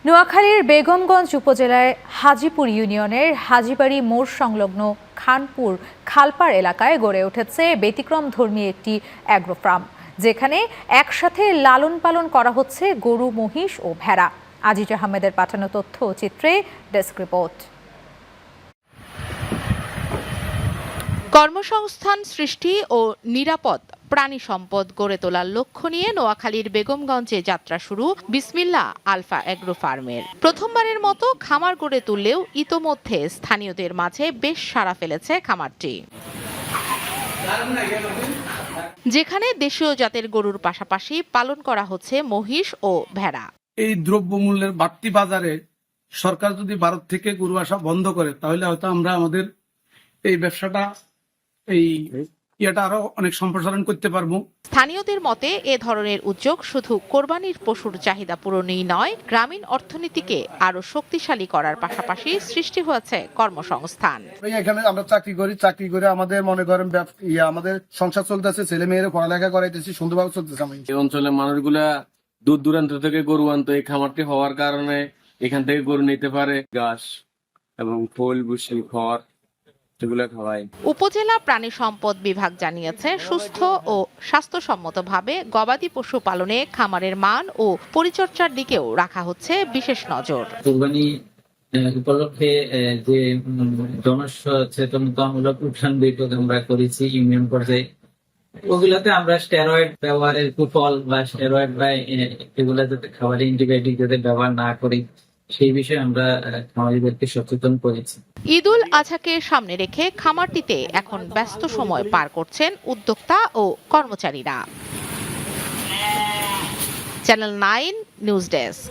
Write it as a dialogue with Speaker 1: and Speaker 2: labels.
Speaker 1: নোয়াখালীর বেগমগঞ্জ উপজেলার হাজীপুর ইউনিয়নের হাজীবাড়ি মোড় সংলগ্ন খানপুর খালপাড় এলাকায় গড়ে উঠেছে ব্যতিক্রমধর্মী একটি অ্যাগ্রো ফার্ম, যেখানে একসাথে লালন পালন করা হচ্ছে গরু, মহিষ ও ভেড়া। আজিজ আহমেদের পাঠানো তথ্য ও চিত্রে ডেস্ক রিপোর্ট।
Speaker 2: কর্মসংস্থান সৃষ্টি ও নিরাপদ প্রাণী সম্পদ গড়ে তোলার লক্ষ্য নিয়ে নোয়াখালীর বেগমগঞ্জে যাত্রা শুরু বিসমিল্লাহ আলফা অ্যাগ্রো ফার্মের। প্রথমবারের মতো খামার গড়ে তুললেও ইতোমধ্যে স্থানীয়দের মাঝে বেশ সাড়া ফেলেছে খামারটি, যেখানে দেশীয় জাতের গরুর পাশাপাশি পালন করা হচ্ছে মহিষ ও ভেড়া।
Speaker 3: এই দ্রব্যমূল্যের বাড়তি বাজারে সরকার যদি ভারত থেকে গরু আসা বন্ধ করে, তাহলে হয়তো আমরা আমাদের এই ব্যবসাটা আরো অনেক সম্প্রসারণ করতে পারবো।
Speaker 2: স্থানীয়দের মতে এ ধরনের উদ্যোগ শুধু কোরবানির পশুর চাহিদা পূরণই নয়, গ্রামীণ অর্থনীতিকে আরো শক্তিশালী করার পাশাপাশি সৃষ্টি হয়েছে কর্মসংস্থান।
Speaker 4: এখানে আমরা চাকরি করে আমাদের মনে করেন আমাদের সংসার চলতেছে, ছেলে মেয়েরা পড়ালেখা করাইতেছি, সুন্দরভাবে চলতেছে।
Speaker 5: এই অঞ্চলের মানুষগুলা দূর দূরান্ত থেকে গরু আনতো। এই খামারটি হওয়ার কারণে এখান থেকে গরু নিতে পারে ঘাস এবং ফল, ভুসি, খড়
Speaker 2: উপজেলা প্রাণী সম্পদ বিভাগ জানিয়েছে, সুস্থ ও স্বাস্থ্যসম্মতভাবে গবাদি পশু পালনে খামারের মান ও পরিচর্যার দিকেও রাখা হচ্ছে বিশেষ নজর।
Speaker 6: কুরবানি উপলক্ষে যে জনসচেতনতামূলক উৎসাহ আমরা করেছি ইউনিয়ন পর্যায়ে, ওগুলাতে আমরা স্টেরয়েড ব্যবহারের কুফল বা স্টেরয়েড বা এগুলা যাতে খাবারে অ্যান্টিবায়োটিক যাতে ব্যবহার না করি, সেই বিষয়ে আমরা খামারিদেরকে সচেতন করেছি।
Speaker 2: ঈদুল আজহাকে সামনে রেখে খামারটিতে এখন ব্যস্ত সময় পার করছেন উদ্যোক্তা ও কর্মচারীরা। Channel 9 news desk.